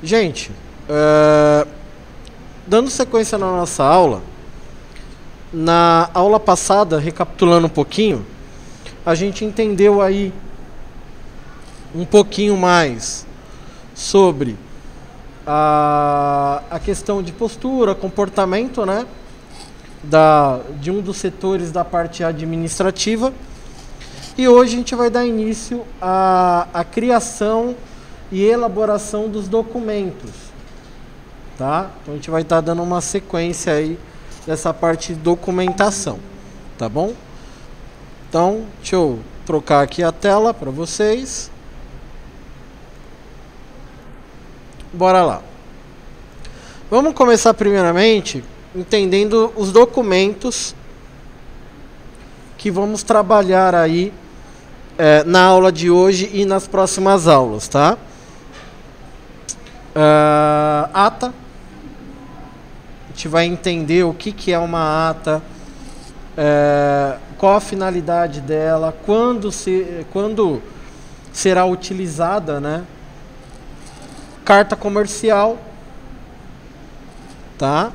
Gente, dando sequência na nossa aula, na aula passada, recapitulando um pouquinho, a gente entendeu aí um pouquinho mais sobre a questão de postura, comportamento, né, de um dos setores da parte administrativa. E hoje a gente vai dar início à criação e elaboração dos documentos, tá? Então a gente vai estar dando uma sequência aí dessa parte de documentação, tá bom? Então, deixa eu trocar aqui a tela para vocês. Bora lá. Vamos começar primeiramente entendendo os documentos que vamos trabalhar aí na aula de hoje e nas próximas aulas, tá? Ata. A gente vai entender o que é uma ata, qual a finalidade dela, quando será utilizada, né? Carta comercial, tá?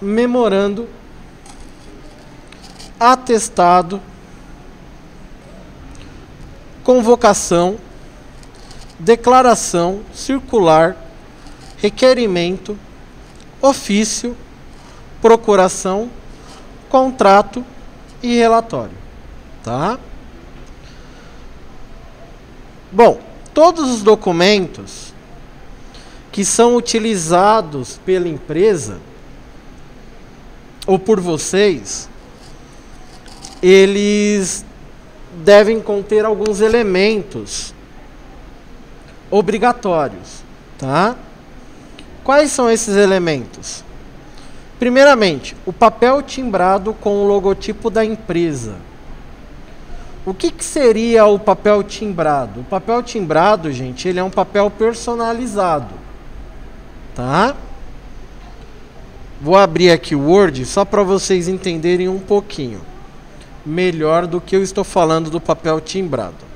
Memorando, atestado, convocação, declaração, circular, requerimento, ofício, procuração, contrato e relatório, tá? Bom, todos os documentos que são utilizados pela empresa ou por vocês, eles devem conter alguns elementos obrigatórios, tá? Quais são esses elementos? Primeiramente, o papel timbrado com o logotipo da empresa. O que seria o papel timbrado? O papel timbrado, gente, ele é um papel personalizado, tá? Vou abrir aqui o Word só para vocês entenderem um pouquinho melhor do que eu estou falando do papel timbrado.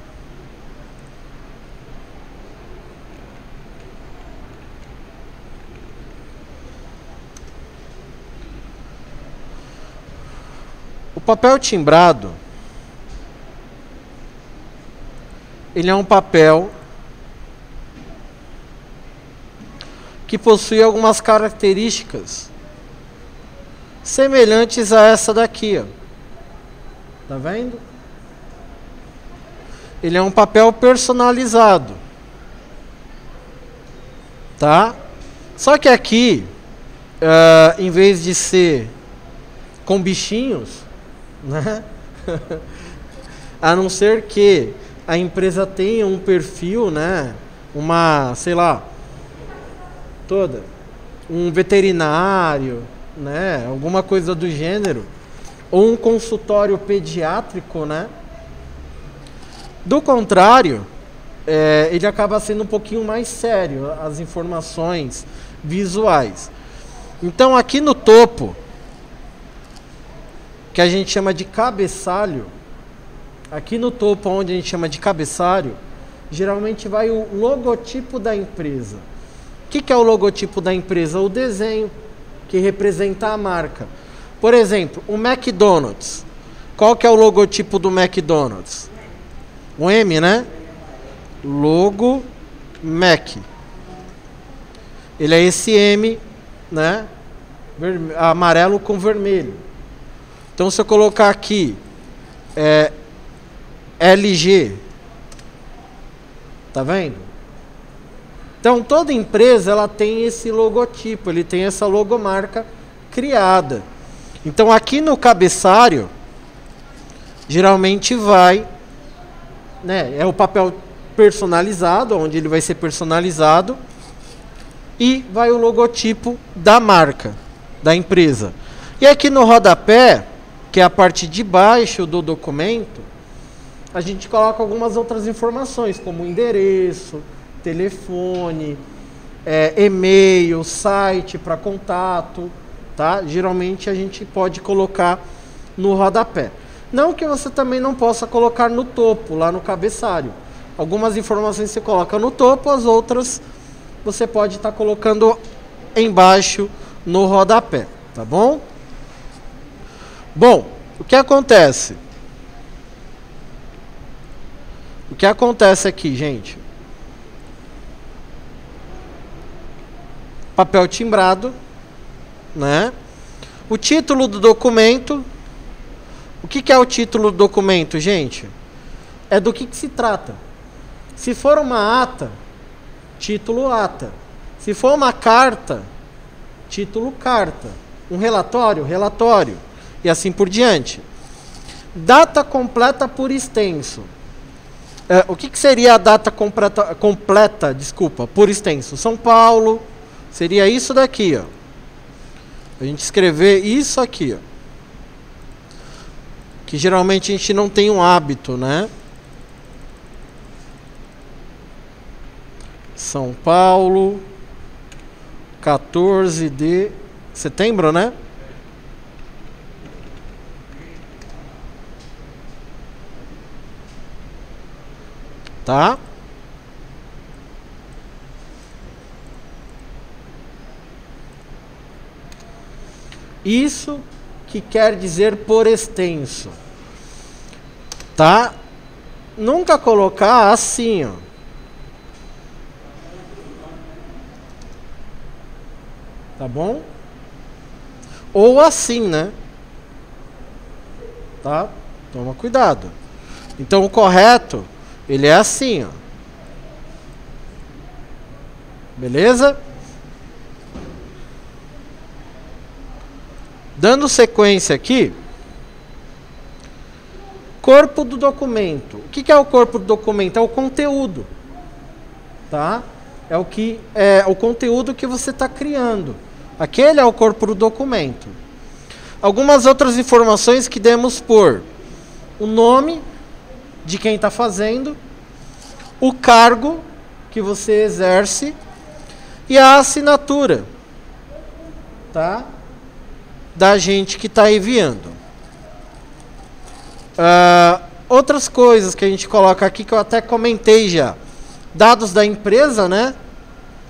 O papel timbrado, ele é um papel que possui algumas características semelhantes a essa daqui, ó. Tá vendo? Ele é um papel personalizado, tá? Só que aqui, em vez de ser com bichinhos, né? A não ser que a empresa tenha um perfil, né? Sei lá, um veterinário, né? Alguma coisa do gênero, ou um consultório pediátrico, né? Do contrário, ele acaba sendo um pouquinho mais sério, as informações visuais. Então aqui no topo, que a gente chama de cabeçalho, aqui no topo onde a gente chama de cabeçalho, geralmente vai o logotipo da empresa. O que é o logotipo da empresa? O desenho que representa a marca. Por exemplo, o McDonald's. Qual que é o logotipo do McDonald's? O M, né? Logo Mac. Ele é esse M, né? Amarelo com vermelho. Então, se eu colocar aqui LG, tá vendo? Então, toda empresa ela tem esse logotipo, ele tem essa logomarca criada. Então, aqui no cabeçalho, geralmente vai, né, é o papel personalizado, onde ele vai ser personalizado, e vai o logotipo da marca, da empresa. E aqui no rodapé, que é a parte de baixo do documento, a gente coloca algumas outras informações, como endereço, telefone, e-mail, site para contato, tá? Geralmente a gente pode colocar no rodapé. Não que você também não possa colocar no topo, lá no cabeçalho. Algumas informações você coloca no topo, as outras você pode estar colocando embaixo no rodapé, tá bom? Bom, o que acontece? O que acontece aqui, gente? Papel timbrado, né? O título do documento. O que é o título do documento, gente? É do que se trata. Se for uma ata, título ata. Se for uma carta, título carta. Um relatório, relatório. E assim por diante. Data completa por extenso. O que seria a data completa, por extenso? São Paulo. Seria isso daqui, ó. A gente escrever isso aqui, ó. Que geralmente a gente não tem um hábito, né? São Paulo, 14 de setembro, né? Tá? Isso que quer dizer por extenso. Tá? Nunca colocar assim, ó. Tá bom? Ou assim, né? Tá? Toma cuidado. Então o correto, ele é assim, ó. Beleza? Dando sequência aqui. Corpo do documento. O que é o corpo do documento? É o conteúdo. Tá? É o conteúdo que você está criando. Aquele é o corpo do documento. Algumas outras informações que demos por o nome de quem está fazendo, o cargo que você exerce e a assinatura, tá? Da gente que está enviando. Outras coisas que a gente coloca aqui que eu até comentei já. Dados da empresa, né?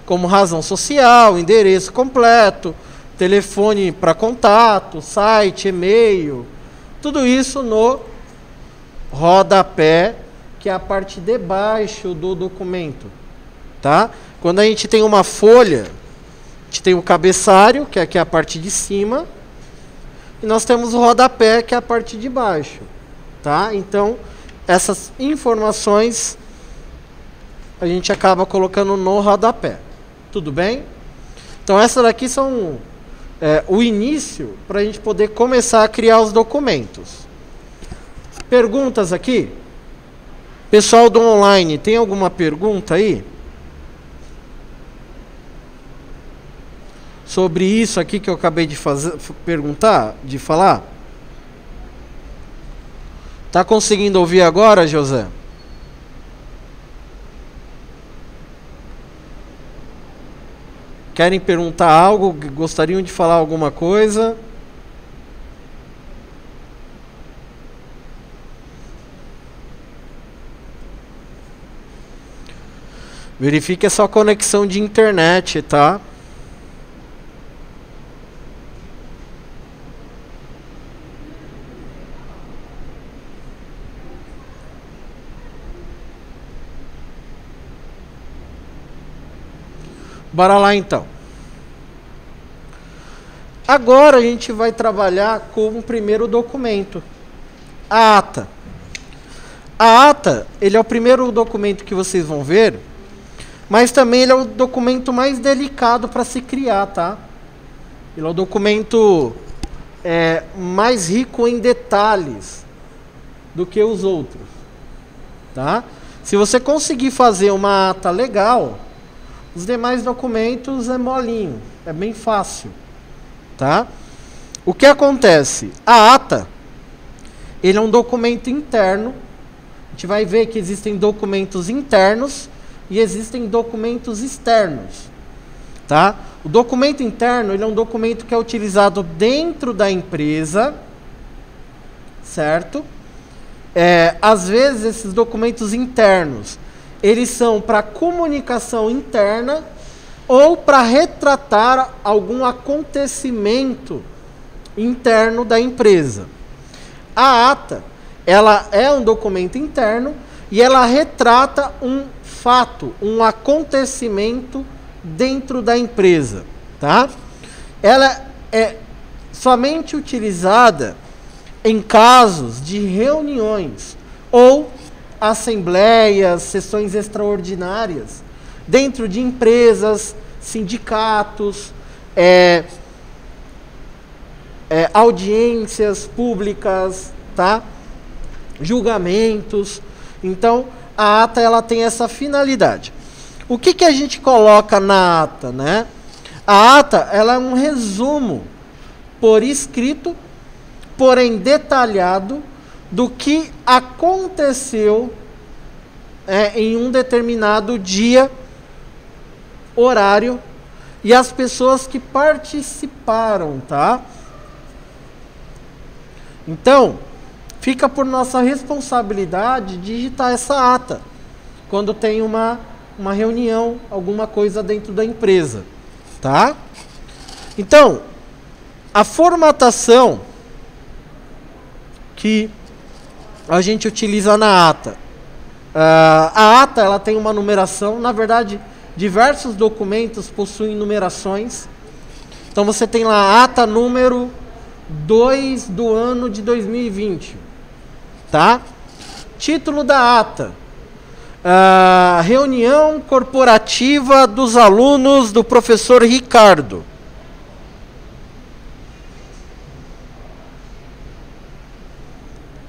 Como razão social, endereço completo, telefone para contato, site, e-mail. Tudo isso no rodapé, que é a parte de baixo do documento. Tá? Quando a gente tem uma folha, a gente tem o cabeçalho, que aqui é a parte de cima, e nós temos o rodapé, que é a parte de baixo. Tá? Então, essas informações a gente acaba colocando no rodapé. Tudo bem? Então, essas daqui são o início para a gente poder começar a criar os documentos. Perguntas aqui? Pessoal do online, tem alguma pergunta aí? Sobre isso aqui que eu acabei de falar? Tá conseguindo ouvir agora, José? Querem perguntar algo? Gostariam de falar alguma coisa? Verifique a sua conexão de internet, tá? Bora lá então. Agora a gente vai trabalhar com o primeiro documento, a ata. A ata, ele é o primeiro documento que vocês vão ver, mas também ele é o documento mais delicado para se criar, tá? Ele é o documento mais rico em detalhes do que os outros, tá? Se você conseguir fazer uma ata legal, os demais documentos é molinho, é bem fácil, tá? O que acontece? A ata, ele é um documento interno. A gente vai ver que existem documentos internos e existem documentos externos, tá? O documento interno, ele é um documento que é utilizado dentro da empresa, certo? Às vezes esses documentos internos, eles são para comunicação interna ou para retratar algum acontecimento interno da empresa. A ata, ela é um documento interno e ela retrata um fato, um acontecimento dentro da empresa, tá? Ela é somente utilizada em casos de reuniões ou assembleias, sessões extraordinárias dentro de empresas, sindicatos, audiências públicas, tá? Julgamentos. Então, a ata ela tem essa finalidade. O que a gente coloca na ata, né? A ata ela é um resumo por escrito, porém detalhado, do que aconteceu em um determinado dia, horário, e as pessoas que participaram, tá? Então, fica por nossa responsabilidade digitar essa ata quando tem uma reunião, alguma coisa dentro da empresa, tá? Então, a formatação que a gente utiliza na ata. A ata ela tem uma numeração, na verdade, diversos documentos possuem numerações. Então você tem lá a ata número 2 do ano de 2020, tá? Título da ata: reunião corporativa dos alunos do professor Ricardo.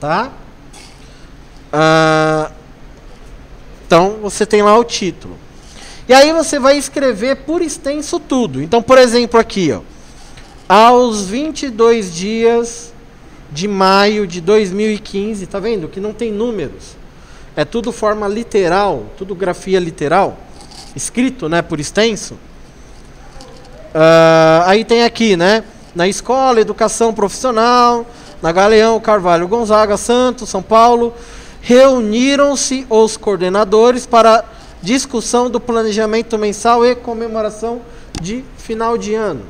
Tá? Então você tem lá o título. E aí você vai escrever por extenso tudo. Então, por exemplo, aqui, ó, aos 22 dias de maio de 2015, tá vendo? Que não tem números. É tudo forma literal, tudo grafia literal, escrito, né, por extenso. Aí tem aqui, né, na Escola Educação Profissional, na Galeão Carvalho Gonzaga, Santos, São Paulo, reuniram-se os coordenadores para discussão do planejamento mensal e comemoração de final de ano.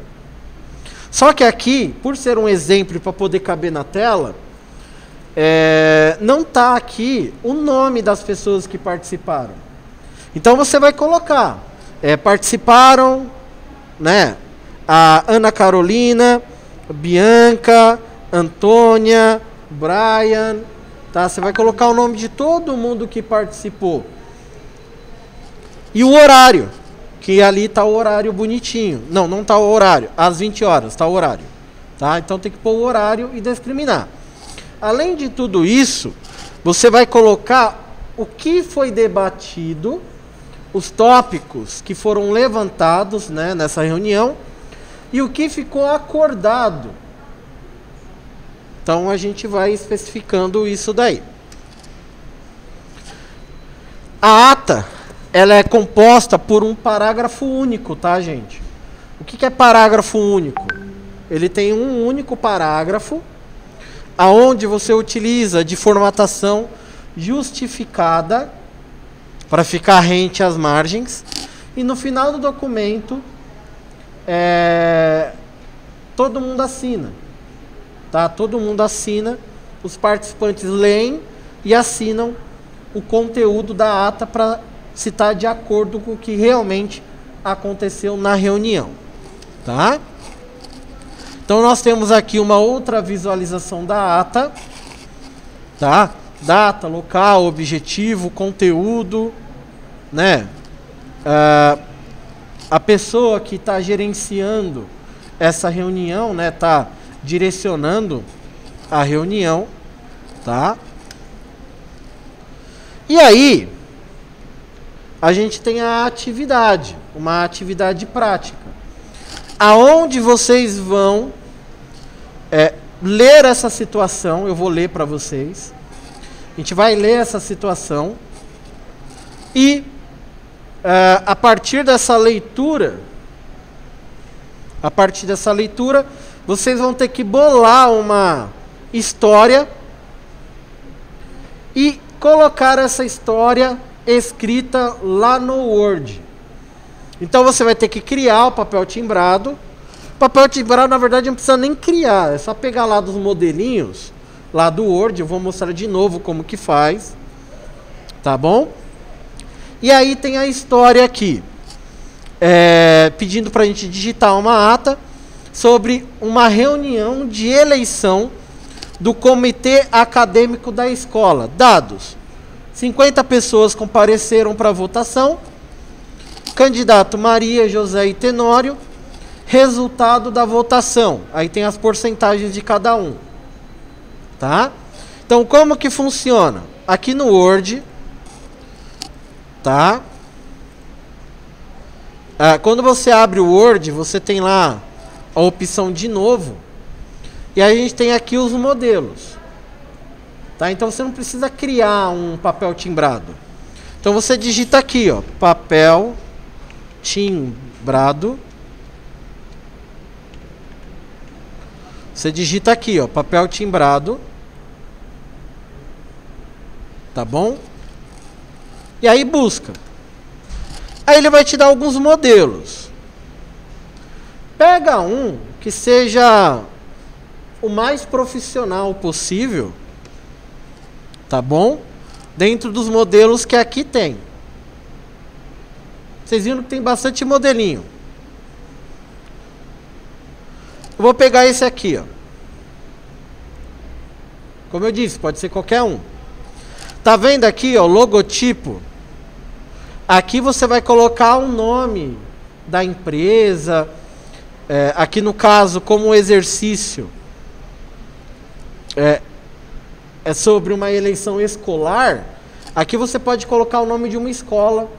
Só que aqui, por ser um exemplo para poder caber na tela, não está aqui o nome das pessoas que participaram. Então você vai colocar, participaram, né, a Ana Carolina, Bianca, Antônia, Brian, tá? Você vai colocar o nome de todo mundo que participou. E o horário, que ali está o horário bonitinho. Não está o horário, às 20 horas está o horário, tá? Então tem que pôr o horário e discriminar. Além de tudo isso, você vai colocar o que foi debatido, os tópicos que foram levantados, né, nessa reunião, e o que ficou acordado. Então a gente vai especificando isso daí. A ata, ela é composta por um parágrafo único, tá, gente? O que é parágrafo único? Ele tem um único parágrafo, aonde você utiliza de formatação justificada para ficar rente às margens, e no final do documento todo mundo assina, tá? Todo mundo assina, os participantes leem e assinam o conteúdo da ata para citar de acordo com o que realmente aconteceu na reunião, tá? Então nós temos aqui uma outra visualização da ata, tá? Data, local, objetivo, conteúdo, né? A pessoa que está gerenciando essa reunião, né? Tá direcionando a reunião, tá? E aí a gente tem a atividade, uma atividade prática, aonde vocês vão ler essa situação. Eu vou ler para vocês. A gente vai ler essa situação e a partir dessa leitura, vocês vão ter que bolar uma história e colocar essa história escrita lá no Word. Então você vai ter que criar o papel timbrado. O papel timbrado, na verdade, não precisa nem criar. É só pegar lá dos modelinhos, lá do Word. Eu vou mostrar de novo como que faz. Tá bom? E aí tem a história aqui. Pedindo para a gente digitar uma ata sobre uma reunião de eleição do comitê acadêmico da escola. Dados: 50 pessoas compareceram para a votação. Candidato Maria, José e Tenório. Resultado da votação. Aí tem as porcentagens de cada um. Tá? Então, como que funciona? Aqui no Word, tá? Quando você abre o Word, você tem lá a opção de novo. E aí a gente tem aqui os modelos. Tá? Então você não precisa criar um papel timbrado. Então você digita aqui, ó, papel timbrado. Você digita aqui, ó, papel timbrado. Tá bom? E aí busca. Aí ele vai te dar alguns modelos. Pega um que seja o mais profissional possível. Tá bom? Dentro dos modelos que aqui tem. Vocês viram que tem bastante modelinho. Eu vou pegar esse aqui, ó. Como eu disse, pode ser qualquer um. Tá vendo aqui, ó, logotipo? Aqui você vai colocar o nome da empresa. Aqui no caso, como exercício, é sobre uma eleição escolar. Aqui você pode colocar o nome de uma escola,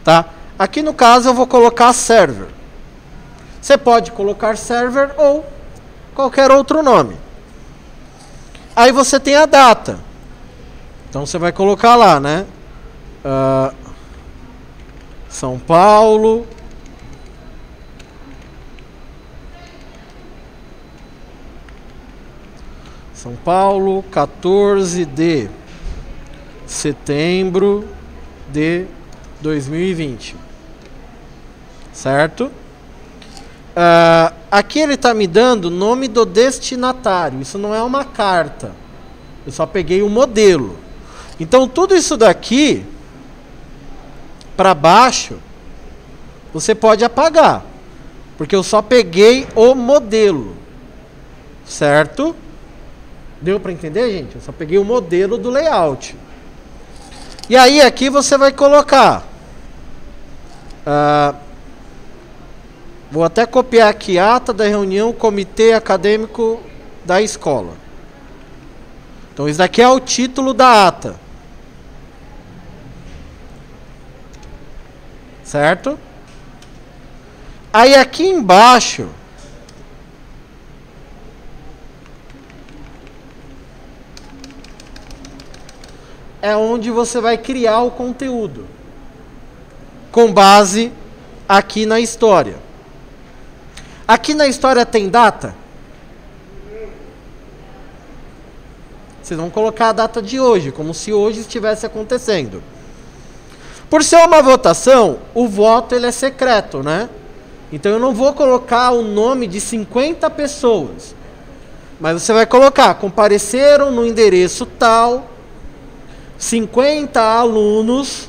tá? Aqui no caso eu vou colocar server. Você pode colocar server ou qualquer outro nome. Aí você tem a data. Então você vai colocar lá, né? São Paulo. São Paulo, 14 de setembro de 2020. Certo? Aqui ele está me dando o nome do destinatário. Isso não é uma carta. Eu só peguei o modelo. Então tudo isso daqui para baixo você pode apagar, porque eu só peguei o modelo. Certo? Deu para entender, gente? Eu só peguei o modelo do layout. E aí aqui você vai colocar vou até copiar aqui, ata da reunião comitê acadêmico da escola. Então isso daqui é o título da ata. Certo? Aí aqui embaixo é onde você vai criar o conteúdo, com base aqui na história. Aqui na história tem data? Vocês vão colocar a data de hoje, como se hoje estivesse acontecendo. Por ser uma votação, o voto ele é secreto, né? Então eu não vou colocar o nome de 50 pessoas. Mas você vai colocar, compareceram no endereço tal, 50 alunos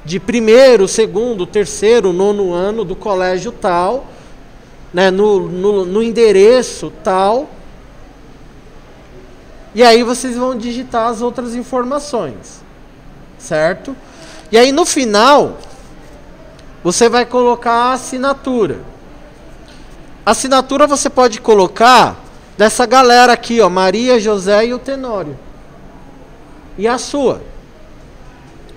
de primeiro, segundo, terceiro, nono ano do colégio tal, né, no endereço tal. E aí vocês vão digitar as outras informações, certo? E aí no final você vai colocar a assinatura. A assinatura você pode colocar dessa galera aqui, ó, Maria, José e o Tenório. E a sua,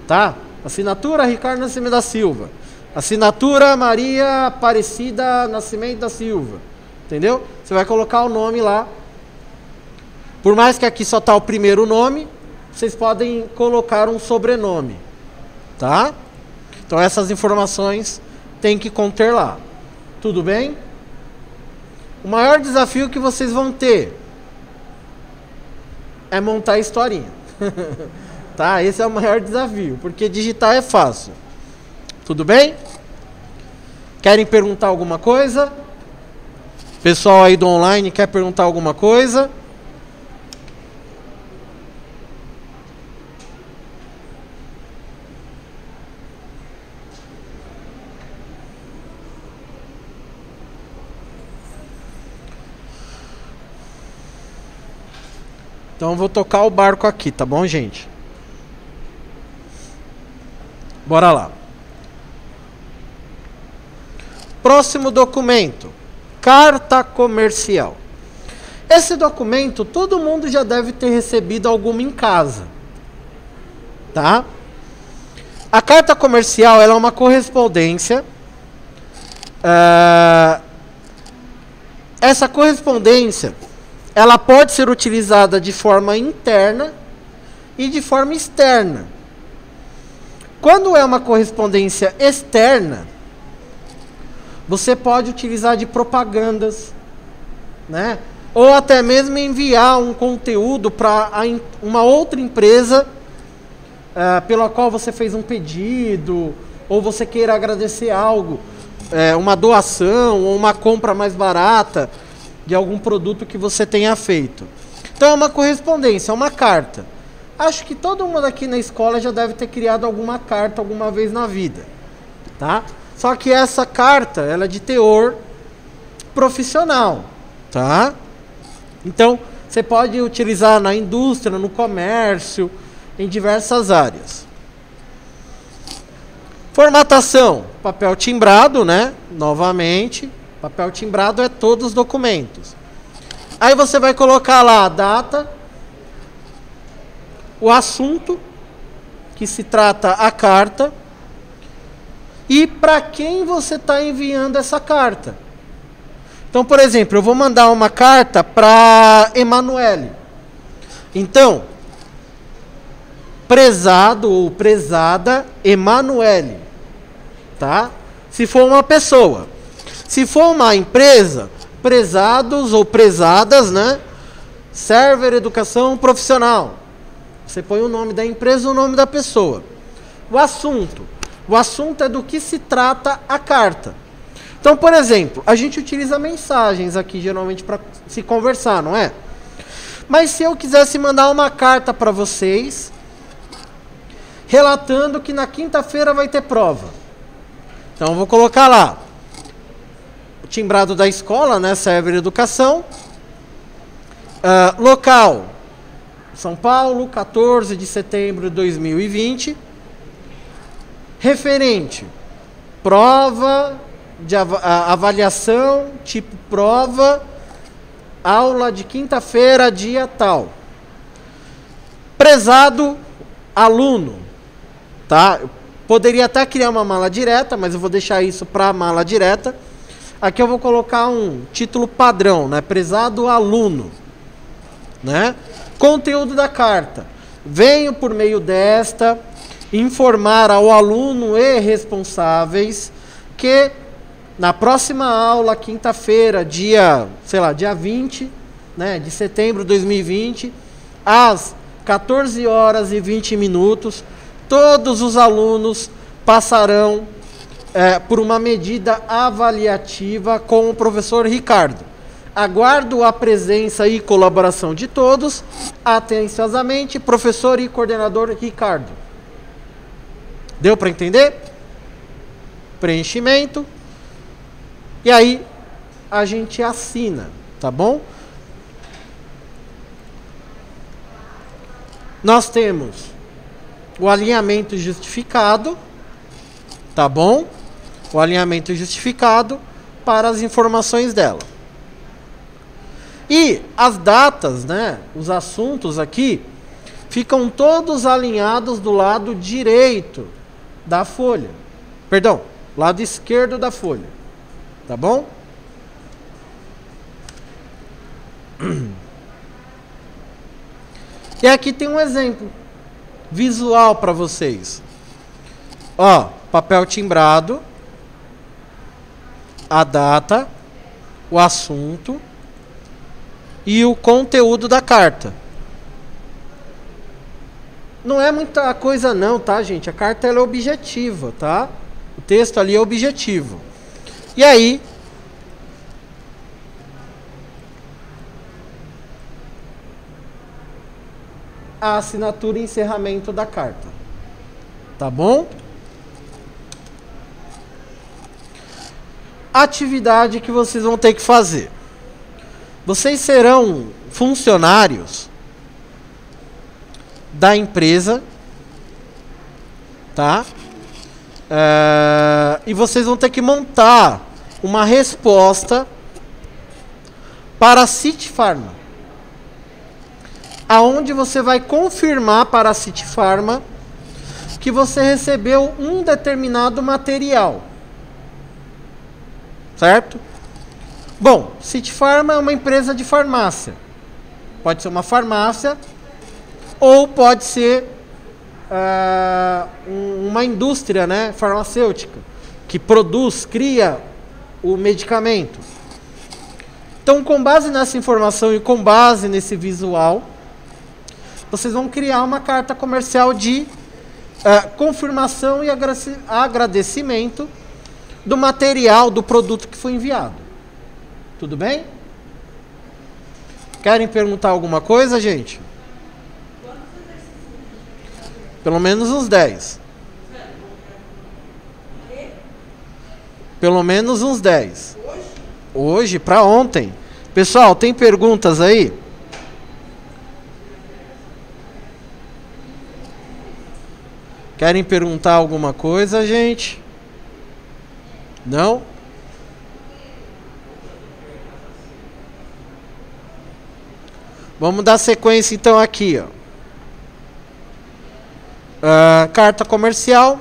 tá? Assinatura Ricardo Nascimento da Silva. Assinatura Maria Aparecida Nascimento da Silva. Entendeu? Você vai colocar o nome lá. Por mais que aqui só está o primeiro nome, vocês podem colocar um sobrenome. Tá? Então essas informações tem que conter lá. Tudo bem? O maior desafio que vocês vão ter é montar a historinha. Tá? Esse é o maior desafio, porque digitar é fácil. Tudo bem? Querem perguntar alguma coisa? Pessoal aí do online quer perguntar alguma coisa? Então eu vou tocar o barco aqui, tá bom, gente? Bora lá. Próximo documento. Carta comercial. Esse documento todo mundo já deve ter recebido alguma em casa, tá? A carta comercial ela é uma correspondência. Essa correspondência ela pode ser utilizada de forma interna e de forma externa. Quando é uma correspondência externa, você pode utilizar de propagandas, né? Ou até mesmo enviar um conteúdo para uma outra empresa pela qual você fez um pedido, ou você queira agradecer algo, uma doação ou uma compra mais barata de algum produto que você tenha feito. Então é uma correspondência, é uma carta. Acho que todo mundo aqui na escola já deve ter criado alguma carta alguma vez na vida, tá? Só que essa carta, ela é de teor profissional, tá? Então, você pode utilizar na indústria, no comércio, em diversas áreas. Formatação, papel timbrado, né? Novamente, papel timbrado é todos os documentos. Aí você vai colocar lá a data, o assunto que se trata a carta e para quem você está enviando essa carta. Então, por exemplo, eu vou mandar uma carta para Emanuele. Então, prezado ou prezada Emanuele, tá? Se for uma pessoa. Se for uma empresa, prezados ou prezadas, né? Server Educação Profissional. Você põe o nome da empresa e o nome da pessoa. O assunto. O assunto é do que se trata a carta. Então, por exemplo, a gente utiliza mensagens aqui, geralmente, para se conversar, não é? Mas se eu quisesse mandar uma carta para vocês, relatando que na quinta-feira vai ter prova. Então, eu vou colocar lá o timbrado da escola, né? Server Educação. Local. São Paulo, 14 de setembro de 2020. Referente, prova de avaliação, tipo prova, aula de quinta-feira, dia tal. Prezado aluno, tá? Eu poderia até criar uma mala direta, mas eu vou deixar isso para a mala direta. Aqui eu vou colocar um título padrão, né? Prezado aluno, né? Conteúdo da carta. Venho por meio desta informar ao aluno e responsáveis que na próxima aula, quinta-feira, dia 20, né, de setembro de 2020, às 14 horas e 20 minutos, todos os alunos passarão por uma medida avaliativa com o professor Ricardo. Aguardo a presença e colaboração de todos. Atenciosamente, professor e coordenador Ricardo. Deu para entender? Preenchimento. E aí, a gente assina, tá bom? Nós temos o alinhamento justificado, tá bom? O alinhamento justificado para as informações dela. E as datas, né? Os assuntos aqui ficam todos alinhados do lado direito da folha. Perdão, lado esquerdo da folha. Tá bom? E aqui tem um exemplo visual para vocês. Ó, papel timbrado, a data, o assunto e o conteúdo da carta. Não é muita coisa não, tá, gente? A carta ela é objetiva, tá? O texto ali é objetivo. E aí, a assinatura e encerramento da carta. Tá bom? Atividade que vocês vão ter que fazer. Vocês serão funcionários da empresa, tá? E vocês vão ter que montar uma resposta para a City Pharma, aonde você vai confirmar para a City Pharma que você recebeu um determinado material, certo? Bom, City Pharma é uma empresa de farmácia. Pode ser uma farmácia ou pode ser uma indústria, né, farmacêutica que produz, cria o medicamento. Então, com base nessa informação e com base nesse visual, vocês vão criar uma carta comercial de confirmação e agradecimento do material, do produto que foi enviado. Tudo bem? Querem perguntar alguma coisa, gente? Pelo menos uns 10. Pelo menos uns 10. Hoje, para ontem. Pessoal, tem perguntas aí? Querem perguntar alguma coisa, gente? Não? Vamos dar sequência então aqui, ó. Carta comercial.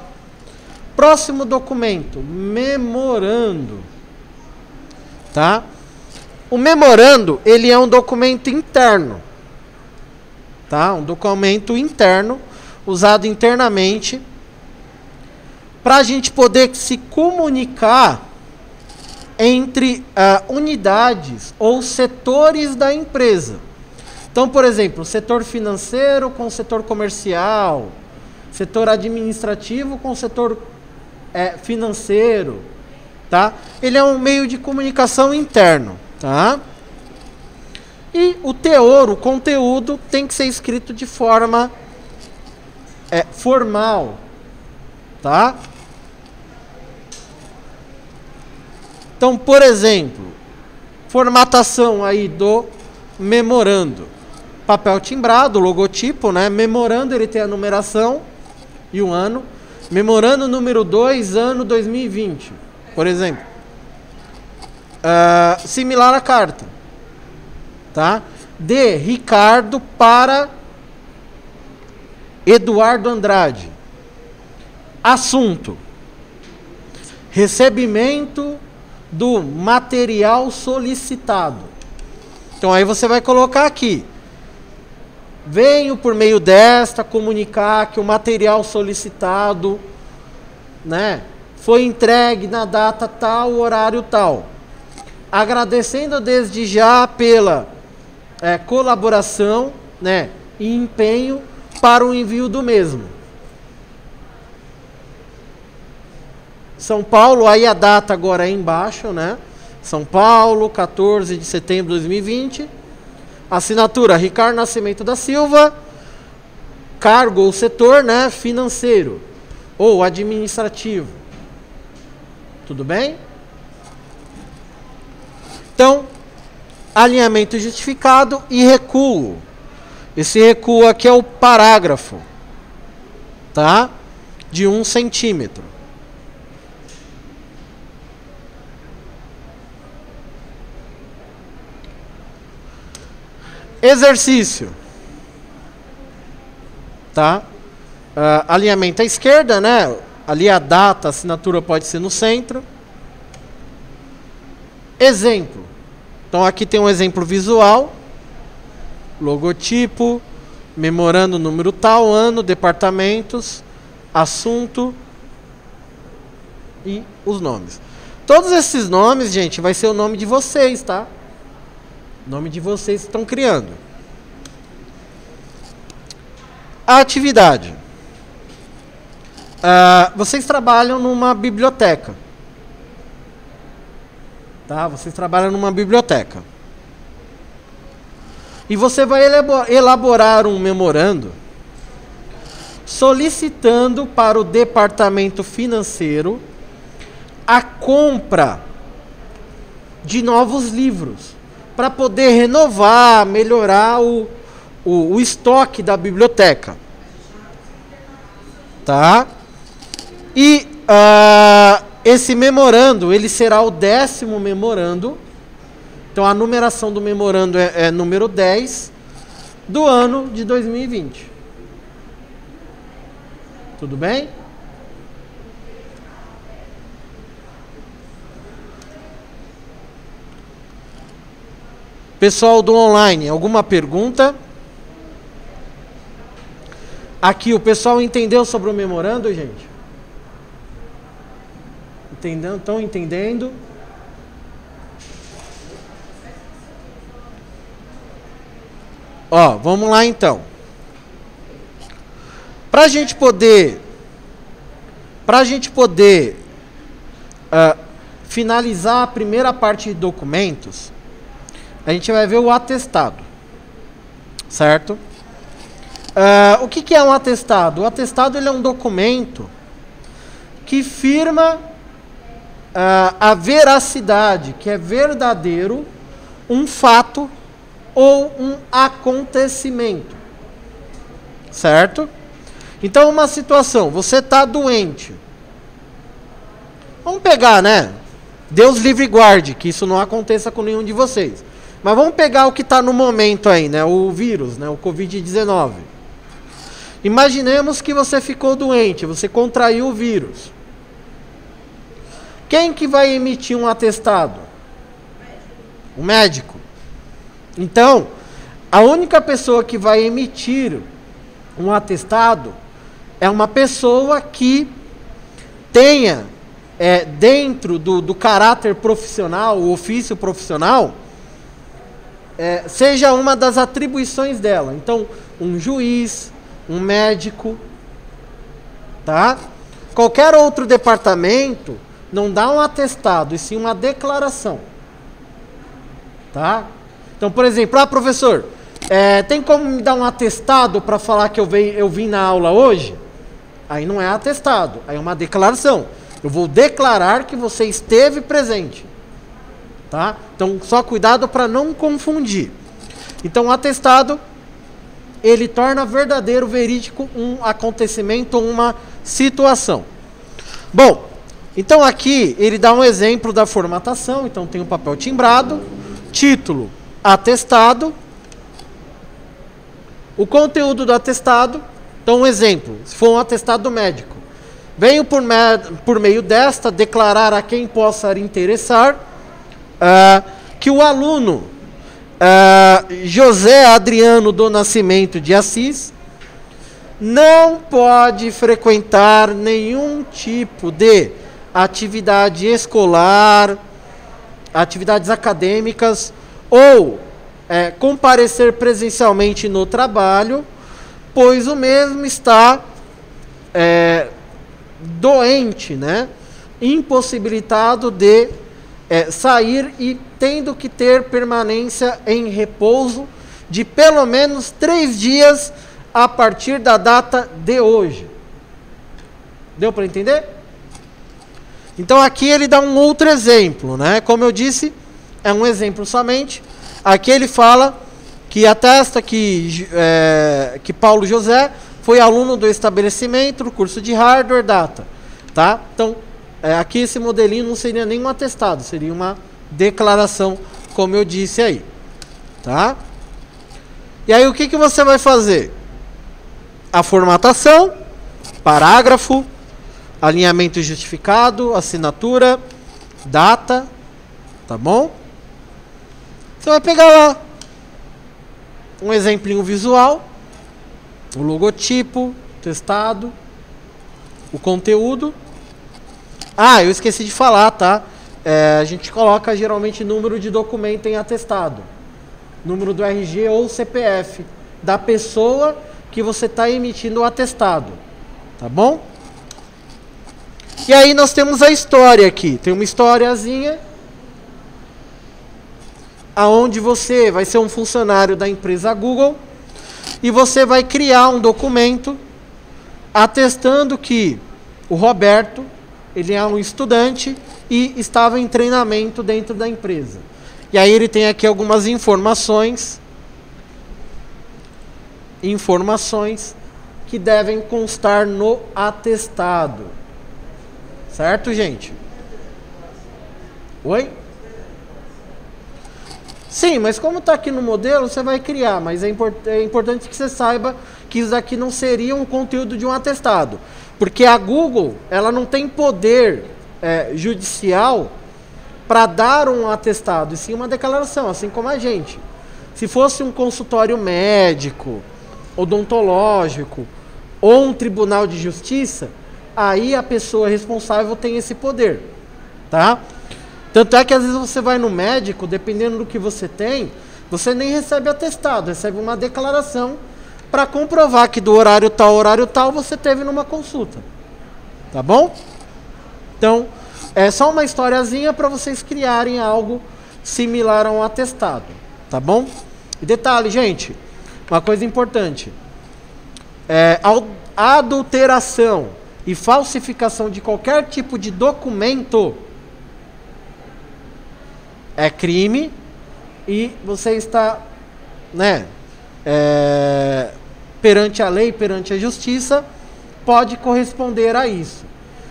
Próximo documento, memorando. Tá? O memorando, ele é um documento interno. Tá? Um documento interno, usado internamente, para a gente poder se comunicar entre unidades ou setores da empresa. Então, por exemplo, setor financeiro com setor comercial, setor administrativo com setor financeiro, tá? Ele é um meio de comunicação interno, tá? E o teor, o conteúdo, tem que ser escrito de forma formal, tá? Então, por exemplo, formatação aí do memorando. Papel timbrado, logotipo, né? Memorando, ele tem a numeração e o ano. Memorando número 2, ano 2020, por exemplo. Similar à carta. Tá? De Ricardo para Eduardo Andrade. Assunto: recebimento do material solicitado. Então aí você vai colocar aqui: venho por meio desta comunicar que o material solicitado, né, foi entregue na data tal, horário tal. Agradecendo desde já pela colaboração, né, e empenho para o envio do mesmo. São Paulo, aí a data agora é embaixo, né? São Paulo, 14 de setembro de 2020. Assinatura: Ricardo Nascimento da Silva. Cargo ou setor, né, financeiro ou administrativo. Tudo bem? Então, alinhamento justificado e recuo. Esse recuo aqui é o parágrafo, tá? De 1 centímetro. Exercício, tá? Alinhamento à esquerda, né? Ali a data, a assinatura pode ser no centro. Exemplo. Então aqui tem um exemplo visual. Logotipo, memorando número tal, ano, departamentos, assunto e os nomes. Todos esses nomes, gente, vai ser o nome de vocês, tá? Nome de vocês que estão criando. A atividade. Vocês trabalham numa biblioteca. Tá? Vocês trabalham numa biblioteca. E você vai elaborar um memorando solicitando para o departamento financeiro a compra de novos livros para poder renovar, melhorar o estoque da biblioteca. Tá? E esse memorando, ele será o 10º memorando. Então a numeração do memorando é número 10 do ano de 2020. Tudo bem? Pessoal do online, alguma pergunta? Aqui, o pessoal entendeu sobre o memorando, gente? Estão entendendo? Ó, vamos lá então. Para a gente poder finalizar a primeira parte de documentos, a gente vai ver o atestado, certo? O que é um atestado? O atestado ele é um documento que firma a veracidade, que é verdadeiro, um fato ou um acontecimento, certo? Então, uma situação, você está doente. Vamos pegar, né? Deus livre e guarde, que isso não aconteça com nenhum de vocês. Mas vamos pegar o que está no momento aí, né? O vírus, né? O Covid-19. Imaginemos que você ficou doente, você contraiu o vírus. Quem que vai emitir um atestado? O médico. Então, a única pessoa que vai emitir um atestado é uma pessoa que tenha dentro do caráter profissional, o ofício profissional, seja uma das atribuições dela. Então, um juiz, um médico, tá? Qualquer outro departamento não dá um atestado, e sim uma declaração, tá? Então, por exemplo, professor, tem como me dar um atestado para falar que eu vim na aula hoje? Aí não é atestado, aí é uma declaração. Eu vou declarar que você esteve presente, tá? Então, só cuidado para não confundir. Então, o atestado, ele torna verdadeiro, verídico, um acontecimento ou uma situação. Bom, então aqui ele dá um exemplo da formatação. Então, tem o papel timbrado, título, atestado, o conteúdo do atestado. Então, um exemplo, se for um atestado médico, venho por meio desta declarar a quem possa interessar que o aluno José Adriano do Nascimento de Assis não pode frequentar nenhum tipo de atividade escolar, atividades acadêmicas ou comparecer presencialmente no trabalho, pois o mesmo está doente, né? Impossibilitado de sair e tendo que ter permanência em repouso de pelo menos 3 dias a partir da data de hoje. Deu para entender? Então aqui ele dá um outro exemplo, né? Como eu disse, é um exemplo somente. Aqui ele fala que atesta que Paulo José foi aluno do estabelecimento, do curso de hardware, data. Tá? Então, aqui esse modelinho não seria nem um atestado, seria uma declaração, como eu disse aí. Tá? E aí o que você vai fazer? A formatação, parágrafo, alinhamento justificado, assinatura, data, tá bom? Você vai pegar lá um exemplinho visual, o logotipo, testado, o conteúdo. Eu esqueci de falar, tá? A gente coloca geralmente número de documento em atestado, número do RG ou CPF da pessoa que você está emitindo o atestado, tá bom? E aí nós temos a história aqui, tem uma historiazinha aonde você vai ser um funcionário da empresa Google e você vai criar um documento atestando que o Roberto, ele é um estudante e estava em treinamento dentro da empresa. E aí ele tem aqui algumas informações que devem constar no atestado. Certo, gente? Oi? Sim, mas como está aqui no modelo, você vai criar, mas é importante que você saiba que isso aqui não seria um conteúdo de um atestado, porque a Google, ela não tem poder judicial para dar um atestado, e sim uma declaração, assim como a gente. Se fosse um consultório médico, odontológico, ou um tribunal de justiça, aí a pessoa responsável tem esse poder, tá? Tanto é que às vezes você vai no médico, dependendo do que você tem, você nem recebe atestado, recebe uma declaração para comprovar que do horário tal, você teve numa consulta. Tá bom? Então, é só uma historiazinha para vocês criarem algo similar a um atestado. Tá bom? E detalhe, gente, uma coisa importante. Adulteração e falsificação de qualquer tipo de documento é crime e você está, perante a lei, perante a justiça, pode corresponder a isso.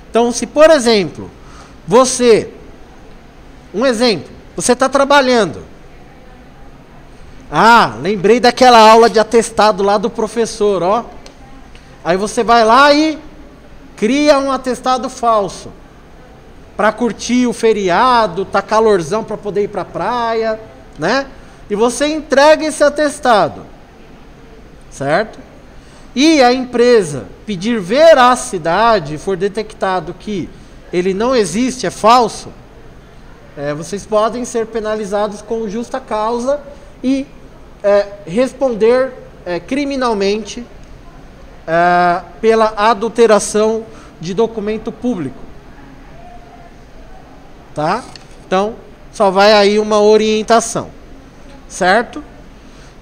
Então, se por exemplo, você está trabalhando, lembrei daquela aula de atestado lá do professor, ó. Aí você vai lá e cria um atestado falso para curtir o feriado, tá calorzão para poder ir para a praia, né? E você entrega esse atestado, certo? E a empresa pedir veracidade, for detectado que ele não existe, é falso, vocês podem ser penalizados com justa causa e responder criminalmente pela adulteração de documento público. Tá? Então, só vai aí uma orientação. Certo?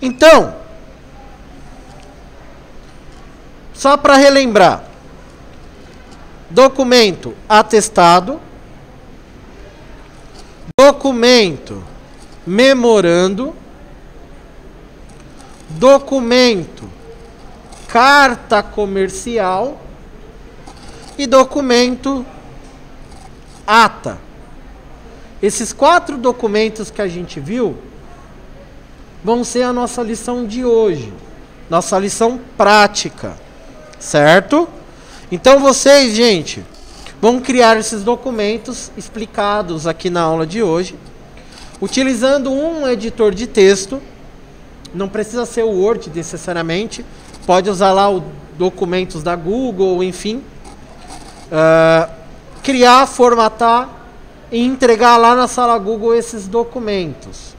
Então, só para relembrar. Documento atestado. Documento memorando. Documento carta comercial. E documento ata. Esses 4 documentos que a gente viu vão ser a nossa lição de hoje, nossa lição prática, certo? Então vocês, gente, vão criar esses documentos explicados aqui na aula de hoje, utilizando um editor de texto, não precisa ser o Word necessariamente, pode usar lá os documentos da Google, enfim, criar, formatar, e entregar lá na sala Google esses documentos,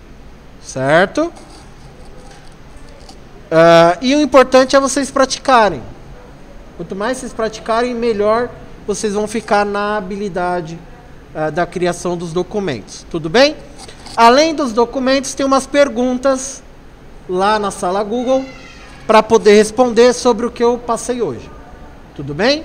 certo? E o importante é vocês praticarem. Quanto mais vocês praticarem, melhor vocês vão ficar na habilidade da criação dos documentos. Tudo bem? Além dos documentos, tem umas perguntas lá na sala Google para poder responder sobre o que eu passei hoje. Tudo bem?